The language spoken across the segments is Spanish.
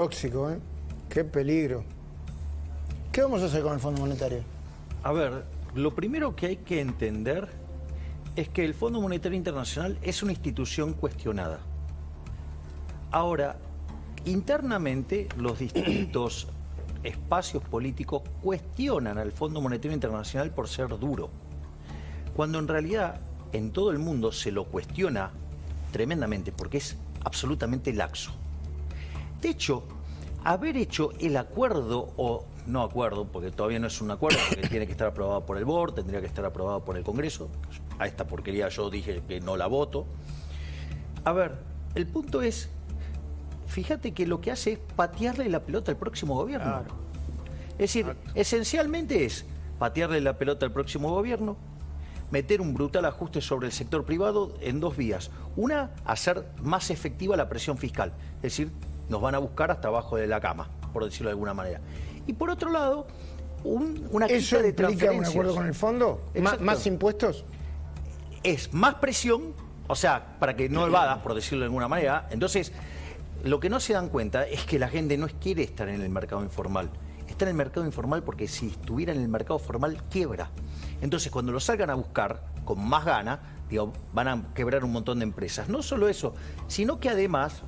Tóxico, ¿eh? Qué peligro. ¿Qué vamos a hacer con el Fondo Monetario? A ver, lo primero que hay que entender es que el Fondo Monetario Internacional es una institución cuestionada. Ahora, internamente los distintos espacios políticos cuestionan al Fondo Monetario Internacional por ser duro, cuando en realidad en todo el mundo se lo cuestiona tremendamente porque es absolutamente laxo. De hecho, haber hecho el acuerdo, o no acuerdo, porque todavía no es un acuerdo, porque tiene que estar aprobado por el board, tendría que estar aprobado por el Congreso. A esta porquería yo dije que no la voto. A ver, el punto es, fíjate que lo que hace es patearle la pelota al próximo gobierno. Claro. Es decir, esencialmente es patearle la pelota al próximo gobierno, meter un brutal ajuste sobre el sector privado en dos vías. Una, hacer más efectiva la presión fiscal. Es decir, nos van a buscar hasta abajo de la cama, por decirlo de alguna manera. Y por otro lado, una ¿Eso quita de implica un transferencias. acuerdo con el fondo? ¿Más impuestos? Es más presión, o sea, para que no evadas, por decirlo de alguna manera. Entonces, lo que no se dan cuenta es que la gente no quiere estar en el mercado informal. Está en el mercado informal porque si estuviera en el mercado formal, quiebra. Entonces, cuando lo salgan a buscar con más gana, digo, van a quebrar un montón de empresas. No solo eso, sino que además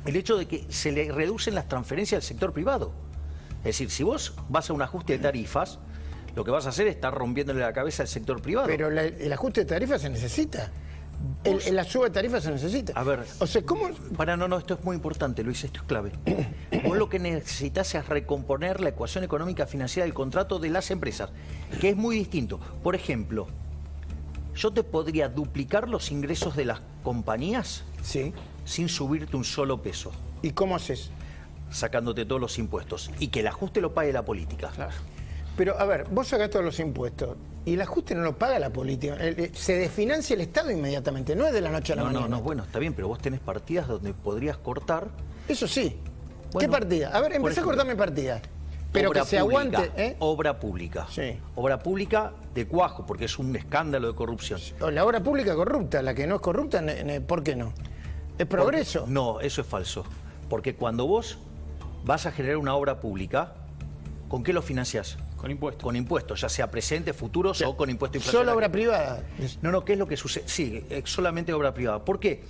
el hecho de que se le reducen las transferencias al sector privado. Es decir, si vos vas a un ajuste de tarifas, lo que vas a hacer es estar rompiéndole la cabeza al sector privado. Pero el ajuste de tarifas se necesita. La suba de tarifas se necesita. A ver, o sea, ¿cómo? No, esto es muy importante, Luis, esto es clave. Vos lo que necesitas es recomponer la ecuación económica financiera del contrato de las empresas, que es muy distinto. Por ejemplo, yo te podría duplicar los ingresos de las compañías Sí. sin subirte un solo peso, ¿Y cómo haces? sacándote todos los impuestos, y que el ajuste lo pague la política. Claro. Pero, a ver, vos sacás todos los impuestos y el ajuste no lo paga la política. Se desfinancia el Estado inmediatamente, no es de la noche a la mañana. No, bueno, está bien, pero vos tenés partidas donde podrías cortar. Eso sí. Bueno, ¿qué partida? A ver, empecé a cortarme partidas. Pero obra que se pública, aguante, ¿eh? Obra pública. Sí. Obra pública de cuajo, porque es un escándalo de corrupción. O la obra pública corrupta, la que no es corrupta, ¿por qué no? ¿Es progreso? No, eso es falso. Porque cuando vos vas a generar una obra pública, ¿con qué lo financiás? Con impuestos. Con impuestos, ya sea presentes, futuros o con impuesto inflacionario. Solo obra privada. No, ¿qué es lo que sucede? Sí, solamente obra privada. ¿Por qué?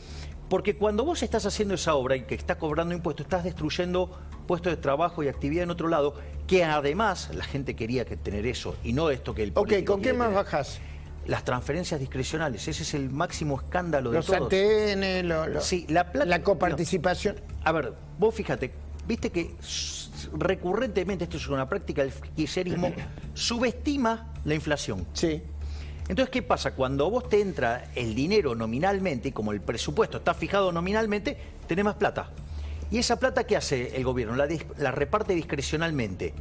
Porque cuando vos estás haciendo esa obra y que estás cobrando impuestos, estás destruyendo puestos de trabajo y actividad en otro lado, que además la gente quería tener eso y no esto que el político Ok, ¿con qué quiere más tener. bajás? Las transferencias discrecionales, ese es el máximo escándalo de Los todos. ATN, Sí, la plata, la coparticipación. A ver, vos fíjate, viste que recurrentemente, esto es una práctica del kirchnerismo, subestima la inflación. Sí. Entonces, ¿qué pasa? Cuando vos te entra el dinero nominalmente, como el presupuesto está fijado nominalmente, tenés más plata. ¿Y esa plata qué hace el gobierno? La reparte discrecionalmente.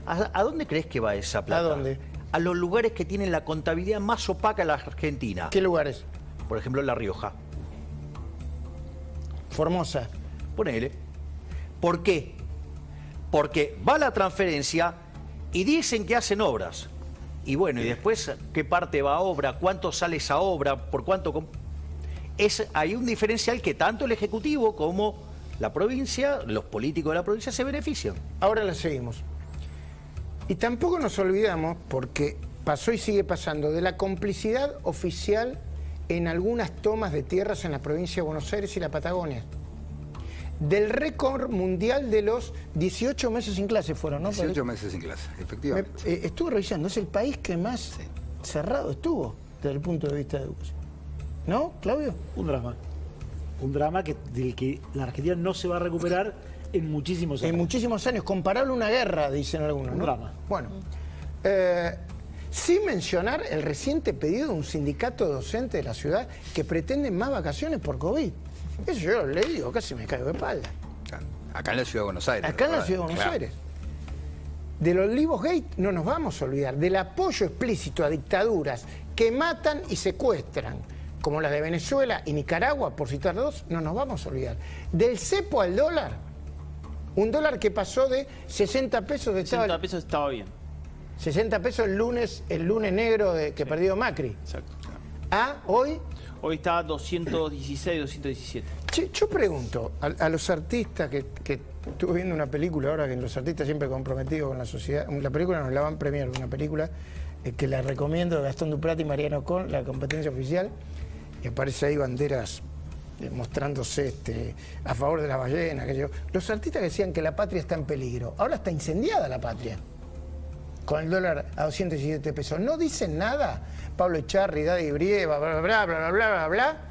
¿A dónde crees que va esa plata? ¿A dónde? A los lugares que tienen la contabilidad más opaca en la Argentina. ¿Qué lugares? Por ejemplo, La Rioja. Formosa. Ponele. ¿Por qué? Porque va la transferencia y dicen que hacen obras. Y bueno, y después, ¿qué parte va a obra? ¿Cuánto sale esa obra? ¿Por cuánto? Hay un diferencial que tanto el Ejecutivo como la provincia, los políticos de la provincia se benefician. Ahora la seguimos. Y tampoco nos olvidamos, porque pasó y sigue pasando, de la complicidad oficial en algunas tomas de tierras en la provincia de Buenos Aires y la Patagonia. Del récord mundial de los 18 meses sin clase fueron, ¿no? 18 meses sin clase, efectivamente. Estuve revisando, es el país que más cerrado estuvo desde el punto de vista de educación. ¿No, Claudio? Un drama. Un drama del que la Argentina no se va a recuperar en muchísimos años. En muchísimos años, comparable a una guerra, dicen algunos, ¿no? Un drama. Bueno, sin mencionar el reciente pedido de un sindicato docente de la ciudad que pretende más vacaciones por COVID. Eso yo le digo, casi me caigo de espalda. Acá en la ciudad de Buenos Aires. Acá en la ciudad de Buenos Aires. De los Olivos Gate no nos vamos a olvidar. Del apoyo explícito a dictaduras que matan y secuestran, como las de Venezuela y Nicaragua, por citar dos, no nos vamos a olvidar. Del cepo al dólar, un dólar que pasó de 60 pesos de 60 pesos estaba bien. 60 pesos el lunes negro que perdió Macri. Exacto. A hoy, Hoy está 216, 217. Che, yo pregunto a los artistas que estuve viendo una película ahora, que los artistas siempre comprometidos con la sociedad, la película nos la van a premiar, una película que la recomiendo, de Gastón Duprat y Mariano Con, La competencia oficial, y aparece ahí banderas mostrándose a favor de la ballena, los artistas que decían que la patria está en peligro, ahora está incendiada la patria, con el dólar a 217 pesos, no dicen nada, Pablo Echarri, Daddy Brieva, bla, bla, bla, bla, bla, bla, bla,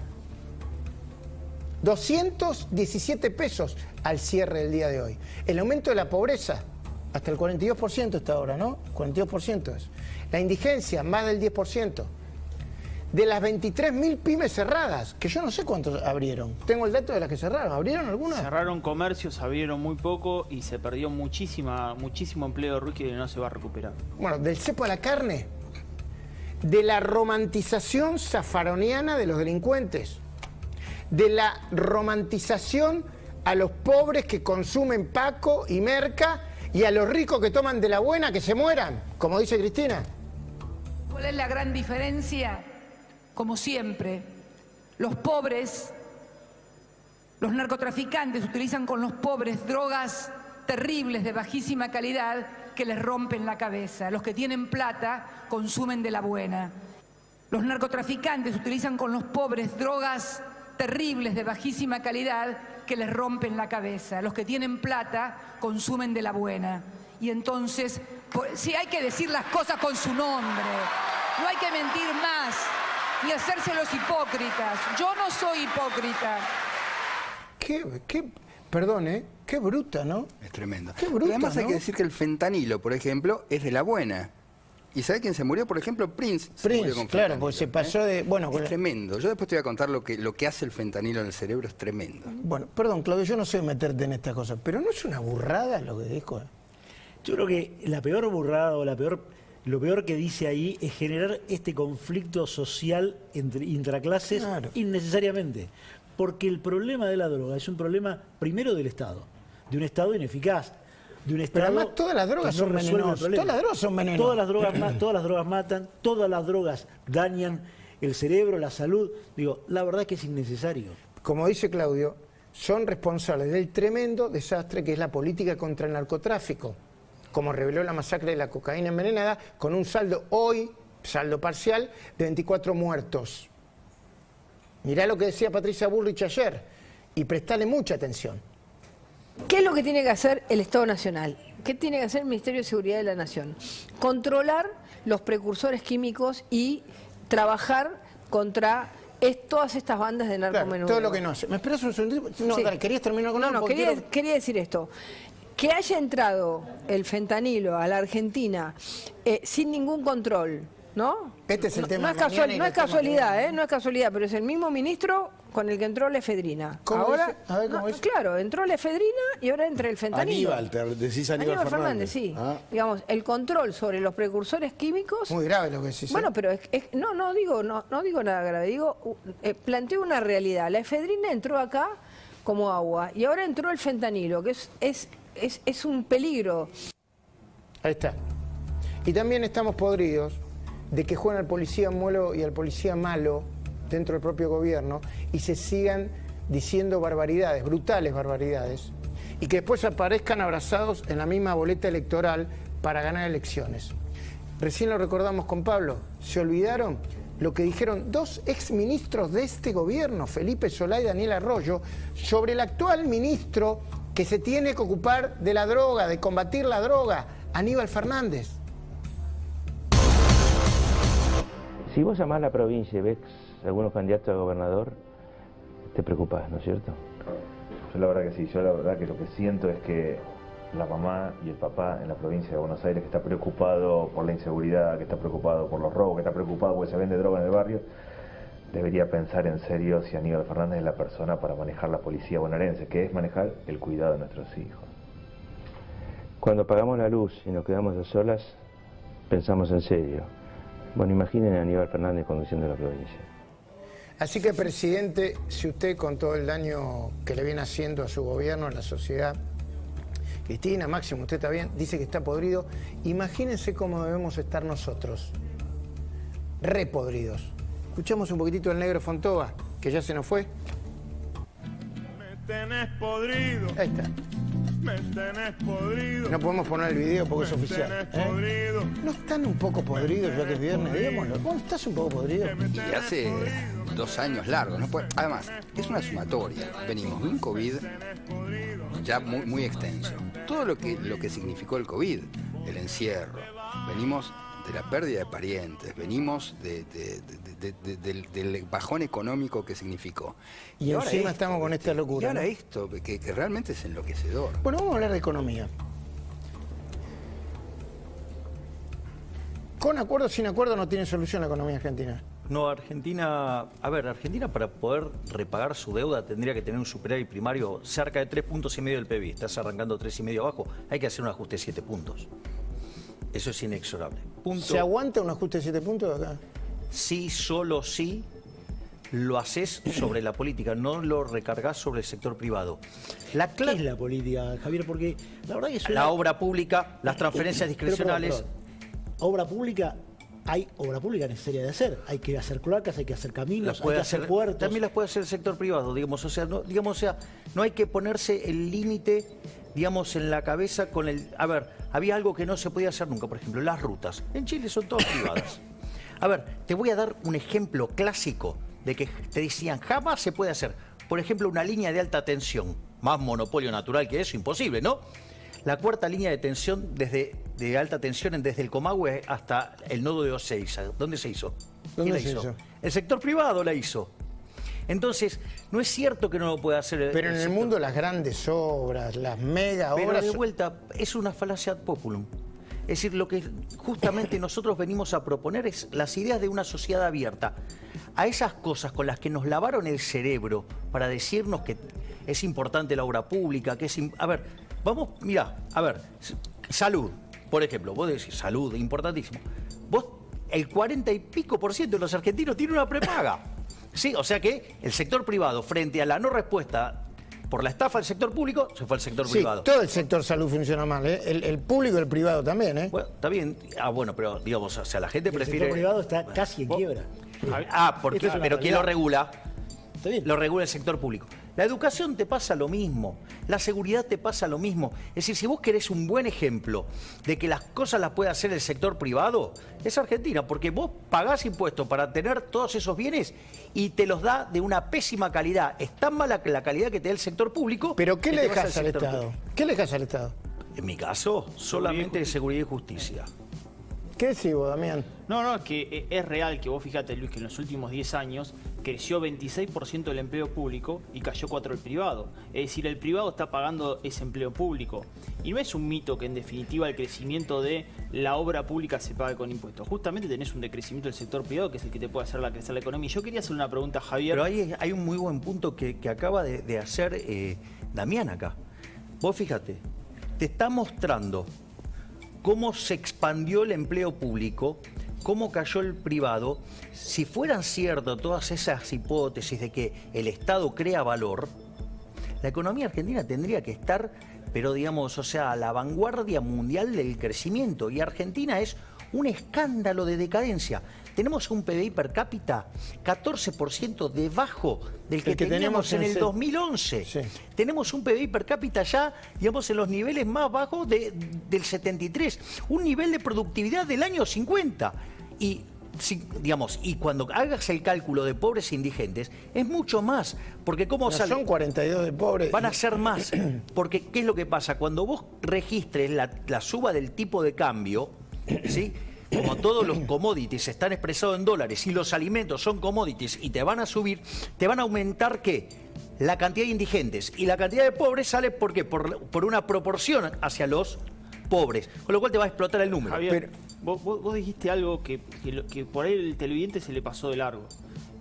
217 pesos al cierre del día de hoy. El aumento de la pobreza, hasta el 42% está ahora, ¿no? 42% es. La indigencia, más del 10%. De las 23.000 pymes cerradas, que yo no sé cuántos abrieron. Tengo el dato de las que cerraron. ¿Abrieron algunas? Cerraron comercios, abrieron muy poco y se perdió muchísimo empleo que no se va a recuperar. Bueno, del cepo a la carne, de la romantización zafaroniana de los delincuentes, de la romantización a los pobres que consumen Paco y Merca y a los ricos que toman de la buena que se mueran, como dice Cristina. ¿Cuál es la gran diferencia? Como siempre, los pobres, los narcotraficantes utilizan con los pobres drogas terribles de bajísima calidad que les rompen la cabeza. Los que tienen plata consumen de la buena. Los narcotraficantes utilizan con los pobres drogas terribles de bajísima calidad que les rompen la cabeza. Los que tienen plata consumen de la buena. Y entonces, sí, hay que decir las cosas con su nombre. No hay que mentir más, ni hacerse los hipócritas. Yo no soy hipócrita. Perdón, qué bruta, ¿no? Es tremendo. Qué bruta, además hay ¿no? que decir que el fentanilo, por ejemplo, es de la buena. ¿Y sabe quién se murió? Por ejemplo, Prince. Prince, claro, porque se pasó de... Bueno, es tremendo. Yo después te voy a contar lo que hace el fentanilo en el cerebro, es tremendo. Bueno, perdón, Claudio, yo no sé meterte en estas cosas, pero ¿no es una burrada lo que dijo? Yo creo que la peor burrada o lo peor que dice ahí es generar este conflicto social entre intraclases innecesariamente. Porque el problema de la droga es un problema primero del Estado, de un Estado ineficaz. De un Estado. Pero además todas las drogas son venenosas. Todas las drogas son venenosas. Todas las drogas matan, todas las drogas dañan el cerebro, la salud. Digo, la verdad es que es innecesario. Como dice Claudio, son responsables del tremendo desastre que es la política contra el narcotráfico, como reveló la masacre de la cocaína envenenada, con un saldo hoy, saldo parcial, de 24 muertos. Mirá lo que decía Patricia Bullrich ayer y prestale mucha atención. ¿Qué es lo que tiene que hacer el Estado Nacional? ¿Qué tiene que hacer el Ministerio de Seguridad de la Nación? Controlar los precursores químicos y trabajar contra todas estas bandas de narcomenudeo. Todo lo que no hace. ¿Me esperas un segundito? No, sí. Dale, ¿querías terminar con algo? No, quería decir esto. Que haya entrado el fentanilo a la Argentina sin ningún control, ¿no? Este es el tema. No es casualidad, no es casualidad, pero es el mismo ministro con el que entró la efedrina. ¿Cómo ahora, dice? A ver, ¿cómo dice? Claro, entró la efedrina y ahora entra el fentanilo. Aníbal, decís Aníbal Fernández. Sí. Digamos, el control sobre los precursores químicos. Muy grave lo que decís. Bueno, pero no digo nada grave, digo, planteo una realidad. La efedrina entró acá como agua y ahora entró el fentanilo, que es un peligro. Ahí está. Y también estamos podridos de que jueguen al policía malo y al policía malo dentro del propio gobierno y se sigan diciendo barbaridades, brutales barbaridades, y que después aparezcan abrazados en la misma boleta electoral para ganar elecciones. Recién lo recordamos con Pablo, ¿se olvidaron lo que dijeron dos exministros de este gobierno, Felipe Solá y Daniel Arroyo, sobre el actual ministro que se tiene que ocupar de la droga, de combatir la droga, Aníbal Fernández? Si vos llamás a la provincia y ves algunos candidatos a gobernador, te preocupás, ¿no es cierto? Yo la verdad que sí, yo la verdad que lo que siento es que la mamá y el papá en la provincia de Buenos Aires, que está preocupado por la inseguridad, que está preocupado por los robos, que está preocupado porque se vende droga en el barrio, debería pensar en serio si Aníbal Fernández es la persona para manejar la policía bonaerense, que es manejar el cuidado de nuestros hijos. Cuando apagamos la luz y nos quedamos a solas, pensamos en serio. Bueno, imaginen a Aníbal Fernández conduciendo la provincia. Así que, presidente, si usted con todo el daño que le viene haciendo a su gobierno, a la sociedad, Cristina, Máximo, usted está bien, dice que está podrido, imagínense cómo debemos estar nosotros, repodridos. Escuchamos un poquitito del Negro Fontova, que ya se nos fue. tenés podrido. Ahí está. Me tenés podrido. No podemos poner el video porque es oficial. ¿No están un poco podridos ya que es viernes? Digámoslo. ¿Vos estás un poco podrido? Y hace 2 años largos. ¿No? Además, es una sumatoria. Venimos de un COVID ya muy extenso. Todo lo que significó el COVID, el encierro. Venimos de la pérdida de parientes, venimos del bajón económico que significó. Y encima estamos con esta locura. Y ahora ¿no? esto, que realmente es enloquecedor. Bueno, vamos a hablar de economía. ¿Con acuerdo o sin acuerdo no tiene solución la economía argentina? No, Argentina para poder repagar su deuda tendría que tener un superávit primario cerca de 3,5 puntos del PBI. Estás arrancando 3,5 abajo, hay que hacer un ajuste de 7 puntos. Eso es inexorable. Punto. ¿Se aguanta un ajuste de 7 puntos acá? Sí, solo sí lo haces sobre la política, no lo recargas sobre el sector privado. ¿Qué es la política, Javier? Porque la verdad que la obra pública, las transferencias discrecionales. Obra pública, hay obra pública necesaria de hacer. Hay que hacer cloacas, hay que hacer caminos, hay que hacer puertos. También las puede hacer el sector privado, digamos. O sea, no hay que ponerse el límite, digamos, en la cabeza con el... A ver, había algo que no se podía hacer nunca, por ejemplo, las rutas. En Chile son todas privadas. A ver, te voy a dar un ejemplo clásico de que te decían jamás se puede hacer. Por ejemplo, una línea de alta tensión. Más monopolio natural que eso, imposible, ¿no? La cuarta línea de tensión de alta tensión desde el Comahue hasta el nodo de Ozeiza. ¿Dónde se hizo? ¿Quién la hizo? El sector privado la hizo. Entonces, no es cierto que no lo pueda hacer Pero en el mundo las grandes obras, las mega obras... Pero de vuelta, es una falacia ad populum. Es decir, lo que justamente nosotros venimos a proponer es las ideas de una sociedad abierta. A esas cosas con las que nos lavaron el cerebro para decirnos que es importante la obra pública, que es... A ver, vamos, mirá, a ver, salud, por ejemplo, vos decís salud, importantísimo. Vos, el 40 y pico % de los argentinos tiene una prepaga. Sí, o sea que el sector privado, frente a la no respuesta por la estafa del sector público, se fue al sector privado. Todo el sector salud funciona mal, ¿eh? El público y el privado también, ¿eh? Bueno, está bien. Bueno, pero digamos, o sea, la gente prefiere... El sector privado está casi en quiebra. Pero ¿quién lo regula? Lo regula el sector público. La educación te pasa lo mismo, la seguridad te pasa lo mismo. Es decir, si vos querés un buen ejemplo de que las cosas las puede hacer el sector privado, es Argentina, porque vos pagás impuestos para tener todos esos bienes y te los da de una pésima calidad. Es tan mala la calidad que te da el sector público. ¿Pero qué le dejas al Estado? ¿Qué le dejas al Estado? En mi caso, solamente seguridad y justicia. ¿Qué decís vos, Damián? No, es que es real que vos fíjate, Luis, que en los últimos 10 años creció 26% el empleo público y cayó 4% el privado. Es decir, el privado está pagando ese empleo público. Y no es un mito que en definitiva el crecimiento de la obra pública se pague con impuestos. Justamente tenés un decrecimiento del sector privado que es el que te puede hacer crecer la economía. Y yo quería hacer una pregunta a Javier. Pero hay un muy buen punto que acaba de hacer Damián acá. Vos fíjate, te está mostrando cómo se expandió el empleo público, cómo cayó el privado. Si fueran ciertas todas esas hipótesis de que el Estado crea valor, la economía argentina tendría que estar, pero digamos, o sea, a la vanguardia mundial del crecimiento. Y Argentina es un escándalo de decadencia. Tenemos un PBI per cápita 14% debajo del que teníamos en el 2011. Sí. Tenemos un PBI per cápita ya, digamos, en los niveles más bajos del 73. Un nivel de productividad del año 50. Y, digamos, y cuando hagas el cálculo de pobres e indigentes, es mucho más. Porque ¿cómo sale? Son 42 de pobres. Van a ser más. Porque, ¿qué es lo que pasa? Cuando vos registres la suba del tipo de cambio, ¿sí? Como todos los commodities están expresados en dólares y los alimentos son commodities y te van a subir, te van a aumentar ¿qué? La cantidad de indigentes y la cantidad de pobres sale ¿por qué? Por una proporción hacia los pobres, con lo cual te va a explotar el número. Javier, vos dijiste algo que por ahí el televidente se le pasó de largo.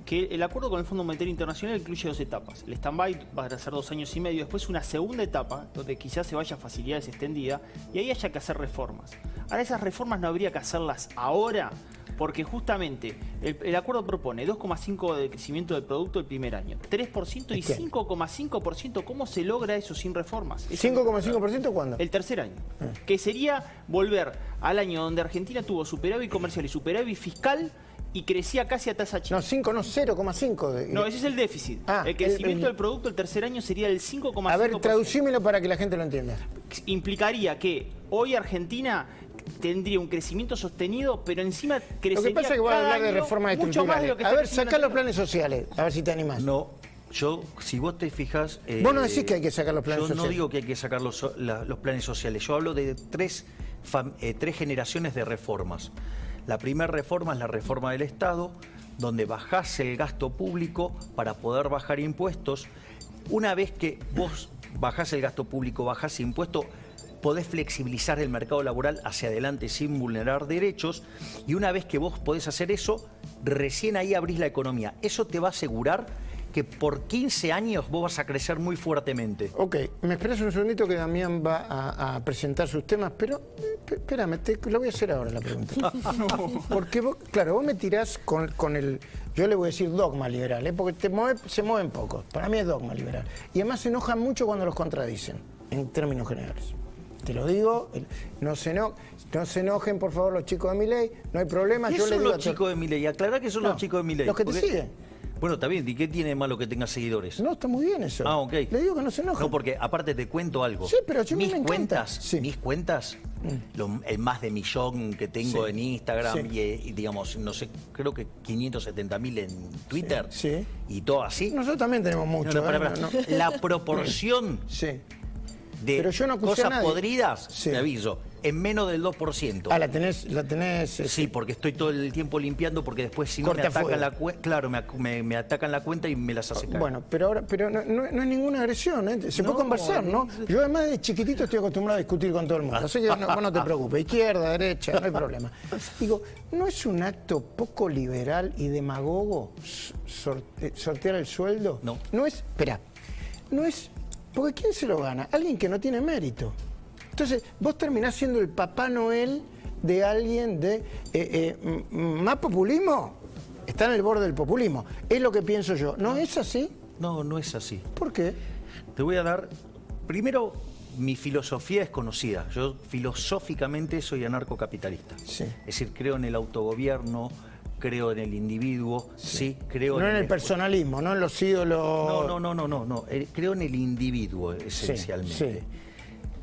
Que el acuerdo con el Fondo Monetario Internacional incluye 2 etapas. El stand-by va a ser 2 años y medio, después una segunda etapa, donde quizás se vaya a facilidades extendidas, y ahí haya que hacer reformas. Ahora, esas reformas no habría que hacerlas ahora, porque justamente el acuerdo propone 2,5% de crecimiento del producto el primer año, 3% y 5,5%. ¿Cómo se logra eso sin reformas? ¿5,5% cuándo? El tercer año. Que sería volver al año donde Argentina tuvo superávit comercial y superávit fiscal, y crecía casi a tasa chica. No, 5, no, 0,5. No, ese es el déficit. El crecimiento del producto el tercer año sería del 5,5%. A ver, traducímelo para que la gente lo entienda. Implicaría que hoy Argentina tendría un crecimiento sostenido, pero encima crecería. Lo que pasa es que voy a hablar de reformas estructurales. A ver, sacá los planes sociales, a ver si te animás. No, yo, si vos te fijas... vos no decís que hay que sacar los planes sociales. Yo no digo que hay que sacar los planes sociales. Yo hablo de tres generaciones de reformas. La primera reforma es la reforma del Estado, donde bajás el gasto público para poder bajar impuestos. Una vez que vos bajás el gasto público, bajás impuestos, podés flexibilizar el mercado laboral hacia adelante sin vulnerar derechos. Y una vez que vos podés hacer eso, recién ahí abrís la economía. Eso te va a asegurar que por 15 años vos vas a crecer muy fuertemente. Ok, me esperas un segundito que Damián va a presentar sus temas, pero espérame, lo voy a hacer ahora la pregunta. Porque vos, claro, vos me tirás con el, yo le voy a decir dogma liberal, porque se mueven pocos. Para mí es dogma liberal. Y además se enojan mucho cuando los contradicen, en términos generales. Te lo digo, no se enojen, por favor, los chicos de Milei, no hay problema. ¿Qué son los chicos de Milei? Aclará que son los chicos de Milei. Los que te siguen. Bueno, está bien. ¿Y qué tiene de malo que tengas seguidores? No, está muy bien eso. Ah, ok. Le digo que no se enojen. No, porque aparte te cuento algo. Sí, pero yo me encanta. Mis cuentas, el más de millón que tengo en Instagram y digamos, no sé, creo que 570.000 en Twitter. Sí. Y todo así. Nosotros también tenemos mucho. La proporción de pero yo no acusé cosas a nadie. Podridas, te aviso, en menos del 2%. Ah, la tenés. Sí, porque estoy todo el tiempo limpiando, porque después si no me atacan la cuenta, claro, me atacan la cuenta y me las hace caer. Bueno, pero no es ninguna agresión, ¿eh? Se puede conversar, ¿no? Yo además de chiquitito estoy acostumbrado a discutir con todo el mundo, así que vos no te preocupes, izquierda, derecha, no hay problema. Digo, ¿no es un acto poco liberal y demagogo sortear el sueldo? No. No es, porque ¿quién se lo gana? Alguien que no tiene mérito. Entonces, vos terminás siendo el Papá Noel de alguien de... ¿Más populismo? Está en el borde del populismo. Es lo que pienso yo. ¿No es así? No, no es así. ¿Por qué? Te voy a dar... Primero, mi filosofía es conocida. Yo filosóficamente soy anarcocapitalista. Sí. Es decir, creo en el autogobierno, creo en el individuo, creo no en el personalismo, no en los ídolos... No. Creo en el individuo, esencialmente. Sí.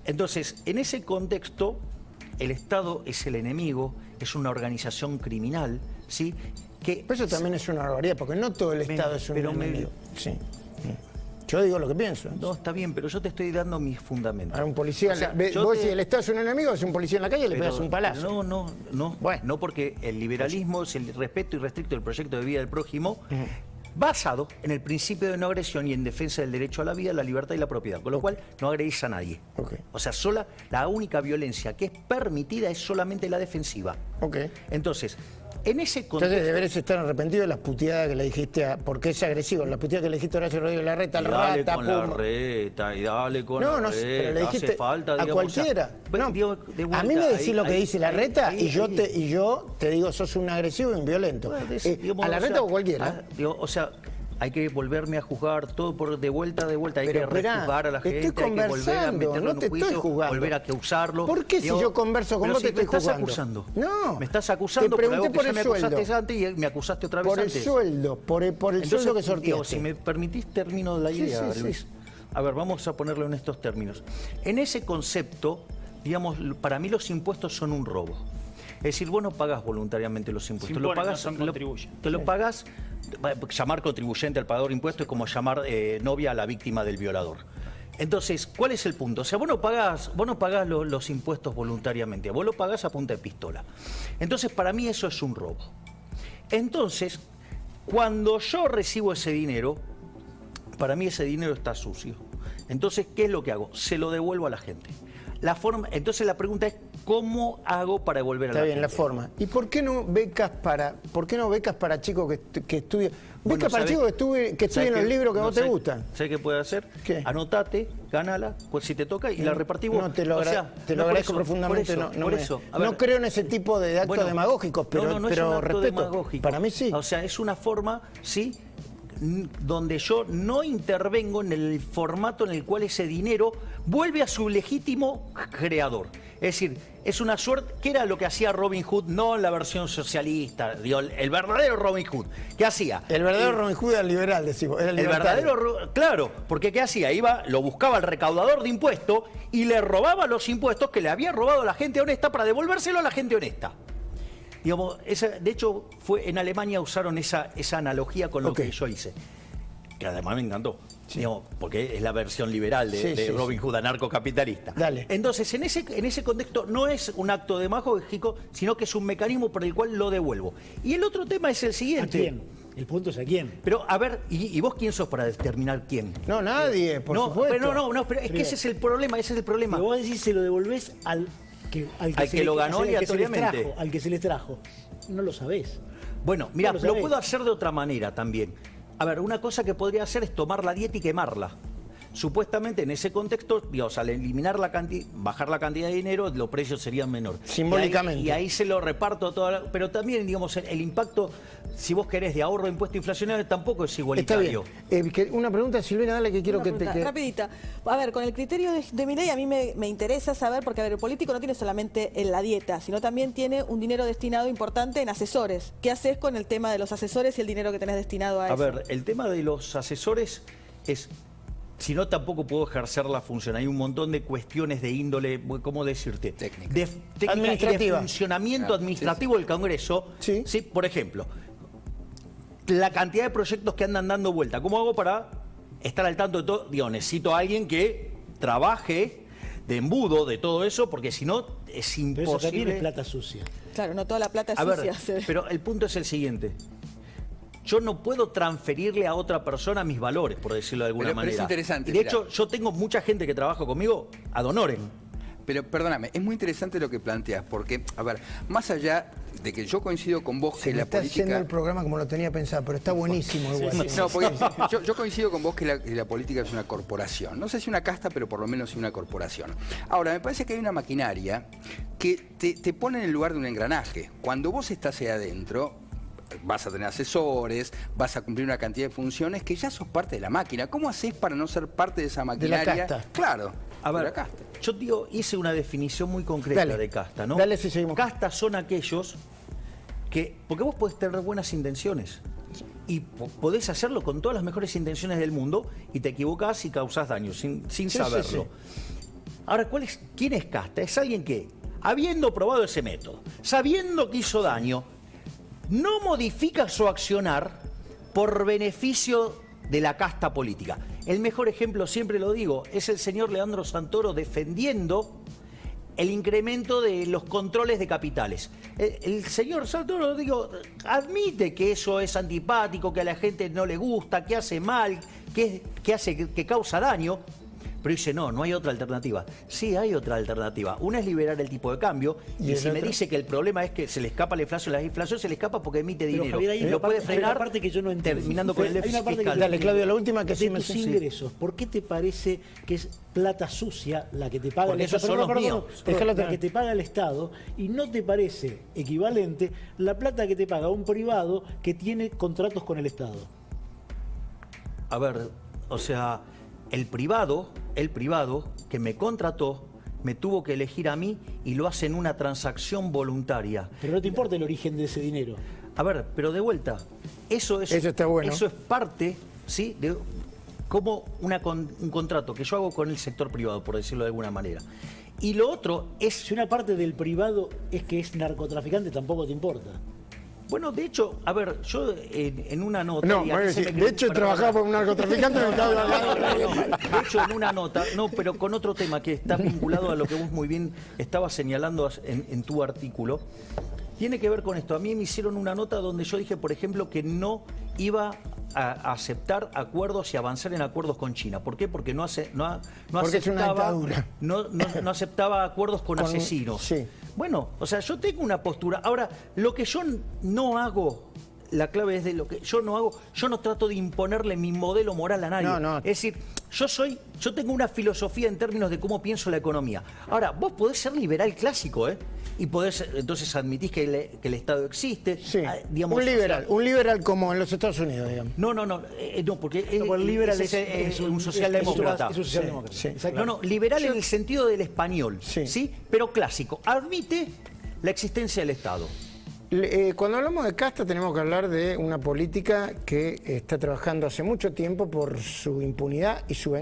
Entonces, en ese contexto, el Estado es el enemigo, es una organización criminal, ¿sí? Que pero eso también es una barbaridad, porque no todo el Estado es un enemigo. Sí. Yo digo lo que pienso. No, está bien, pero yo te estoy dando mis fundamentos. A un policía, vos si el Estado es un enemigo, es un policía en la calle, le pegas un palazo. No, no, porque el liberalismo es el respeto irrestricto del proyecto de vida del prójimo, basado en el principio de no agresión y en defensa del derecho a la vida, la libertad y la propiedad, con lo cual no agredís a nadie. O sea, la única violencia que es permitida es solamente la defensiva. Entonces, en ese contexto... Entonces deberías estar arrepentido de las puteadas que le dijiste porque es agresivo, las puteadas que le dijiste a Horacio Rodríguez Larreta, al rata, y dale con la reta, pero le dijiste hace falta, a cualquiera. A mí me decís lo que dice Larreta y yo te digo, sos un agresivo y un violento. A Larreta o cualquiera. O sea, hay que volverme a juzgar todo de vuelta, hay que rejuzgar a la gente, hay que volver a meterlo en un juicio, volver a acusarlo. ¿Por qué si yo converso con vos te estoy juzgando? Me estás acusando. No. Me estás acusando por algo que ya me acusaste antes y me acusaste otra vez antes. Por el sueldo que sorteaste. Si me permitís, termino la idea, Luis. Sí. A ver, vamos a ponerlo en estos términos. En ese concepto, digamos, para mí los impuestos son un robo. Es decir, vos no pagás voluntariamente los impuestos. Te lo pagás. Llamar contribuyente al pagador de impuestos es como llamar novia a la víctima del violador. Entonces, ¿cuál es el punto? O sea, vos no pagás los impuestos voluntariamente, vos lo pagás a punta de pistola. Entonces, para mí eso es un robo. Entonces, cuando yo recibo ese dinero, para mí ese dinero está sucio. Entonces, ¿qué es lo que hago? Se lo devuelvo a la gente. Entonces la pregunta es, ¿cómo hago para devolver a la gente? Está bien, la forma. ¿Y por qué no becas para chicos que estudian? Becas para chicos que estudien los libros que a vos te gustan. ¿Sabés qué puede hacer? ¿Qué? Anotate, ganala, pues si te toca y la repartís vos. No, te lo agradezco profundamente. No creo en ese tipo de actos demagógicos, pero no es un acto respeto. Demagógico. Para mí sí. O sea, es una forma, sí, donde yo no intervengo en el formato en el cual ese dinero vuelve a su legítimo creador. Es decir, es una suerte, ¿qué era lo que hacía Robin Hood? No la versión socialista, digo, el verdadero Robin Hood. ¿Qué hacía? El verdadero Robin Hood era el liberal, decimos. Era el verdadero, claro, porque ¿qué hacía? Iba, lo buscaba el recaudador de impuestos y le robaba los impuestos que le había robado a la gente honesta para devolvérselo a la gente honesta. Digamos, de hecho, en Alemania usaron esa analogía con lo que yo hice. Que además me encantó. Sí. Digamos, porque es la versión liberal de Robin Hood, anarcocapitalista. Dale. Entonces, en ese contexto no es un acto demagógico, sino que es un mecanismo por el cual lo devuelvo. Y el otro tema es el siguiente. ¿A quién? El punto es a quién. Pero, a ver, ¿y vos quién sos para determinar quién? No, nadie, por supuesto. Pero pero es que ese es el problema, Pero vos decís, se lo devolvés al que lo ganó aleatoriamente. Al que se les trajo. No lo sabés. Bueno, mira, lo puedo hacer de otra manera también. A ver, una cosa que podría hacer es tomar la dieta y quemarla. Supuestamente en ese contexto, digamos, al eliminar bajar la cantidad de dinero, los precios serían menores. Simbólicamente. Y ahí se lo reparto pero también, digamos, el impacto, si vos querés, de ahorro de impuesto inflacionario tampoco es igualitario. Está bien. Una pregunta, Silvina, dale, que quiero que te... Rapidita. A ver, con el criterio de Milei a mí me interesa saber, porque a ver, el político no tiene solamente en la dieta, sino también tiene un dinero destinado importante en asesores. ¿Qué haces con el tema de los asesores y el dinero que tenés destinado a eso? A ver, el tema de los asesores es... Si no, tampoco puedo ejercer la función. Hay un montón de cuestiones de índole, ¿cómo decirte? Técnica. De administrativa. Y de funcionamiento administrativo del Congreso. Sí. Por ejemplo, la cantidad de proyectos que andan dando vuelta. ¿Cómo hago para estar al tanto de todo? Digo, necesito a alguien que trabaje de embudo de todo eso, porque si no, es imposible. Pero eso también es plata sucia. Claro, no toda la plata es sucia. Pero el punto es el siguiente. Yo no puedo transferirle a otra persona mis valores, por decirlo de alguna manera. Pero es interesante. Y de hecho, yo tengo mucha gente que trabaja conmigo ad honorem. Pero perdóname, es muy interesante lo que planteas, porque, a ver, más allá de que yo coincido con vos que la política... Se está haciendo el programa como lo tenía pensado, pero está buenísimo igual. No, porque yo coincido con vos que la política es una corporación. No sé si una casta, pero por lo menos sí una corporación. Ahora, me parece que hay una maquinaria que te pone en el lugar de un engranaje. Cuando vos estás ahí adentro... vas a tener asesores, vas a cumplir una cantidad de funciones que ya sos parte de la máquina. ¿Cómo haces para no ser parte de esa maquinaria? De la casta. Claro, a ver, de la casta. Yo hice una definición muy concreta de casta, ¿no? Dale, si seguimos. Castas son aquellos que... Porque vos podés tener buenas intenciones y podés hacerlo con todas las mejores intenciones del mundo y te equivocás y causás daño sin saberlo. Ahora, ¿quién es casta? Es alguien que, habiendo probado ese método, sabiendo que hizo daño, no modifica su accionar por beneficio de la casta política. El mejor ejemplo, siempre lo digo, es el señor Leandro Santoro defendiendo el incremento de los controles de capitales. El señor Santoro, digo, admite que eso es antipático, que a la gente no le gusta, que hace mal, que causa daño. Pero dice, no hay otra alternativa. Sí, hay otra alternativa. Una es liberar el tipo de cambio. Y si me dice que el problema es que se le escapa la inflación se le escapa porque emite dinero. Javier, lo puede frenar, parte que yo no entiendo. Terminando con el déficit fiscal. Dale, Claudio, la última que sí me... tus ingresos, ¿por qué te parece que es plata sucia la que te paga porque el Estado? Esos son los míos. La que te paga el Estado, y no te parece equivalente la plata que te paga un privado que tiene contratos con el Estado. A ver, o sea... El privado que me contrató me tuvo que elegir a mí y lo hace en una transacción voluntaria. Pero no te importa el origen de ese dinero. A ver, pero de vuelta, eso está bueno. Eso es parte, ¿sí? De como un contrato que yo hago con el sector privado, por decirlo de alguna manera. Y lo otro es... Si una parte del privado es que es narcotraficante, tampoco te importa. Bueno, de hecho, a ver, yo en una nota... No, de hecho trabajaba por un narcotraficante. De hecho, en una nota, pero con otro tema que está vinculado a lo que vos muy bien estabas señalando en tu artículo, tiene que ver con esto. A mí me hicieron una nota donde yo dije, por ejemplo, que no iba a aceptar acuerdos y avanzar en acuerdos con China. ¿Por qué? Porque no aceptaba, es una dictadura. No aceptaba acuerdos con asesinos. Sí. Bueno, o sea, yo tengo una postura. Ahora, lo que yo no hago, la clave es de lo que yo no hago. Yo no trato de imponerle mi modelo moral a nadie. No. Es decir, yo tengo una filosofía en términos de cómo pienso la economía. Ahora, vos podés ser liberal clásico, y podés, entonces admitís que el Estado existe. Sí, digamos, un liberal como en los Estados Unidos, digamos. No, porque el liberal es un socialdemócrata. Es un socialdemócrata. Sí. Liberal en el sentido del español, ¿sí? Pero clásico. Admite la existencia del Estado. Cuando hablamos de casta tenemos que hablar de una política que está trabajando hace mucho tiempo por su impunidad y su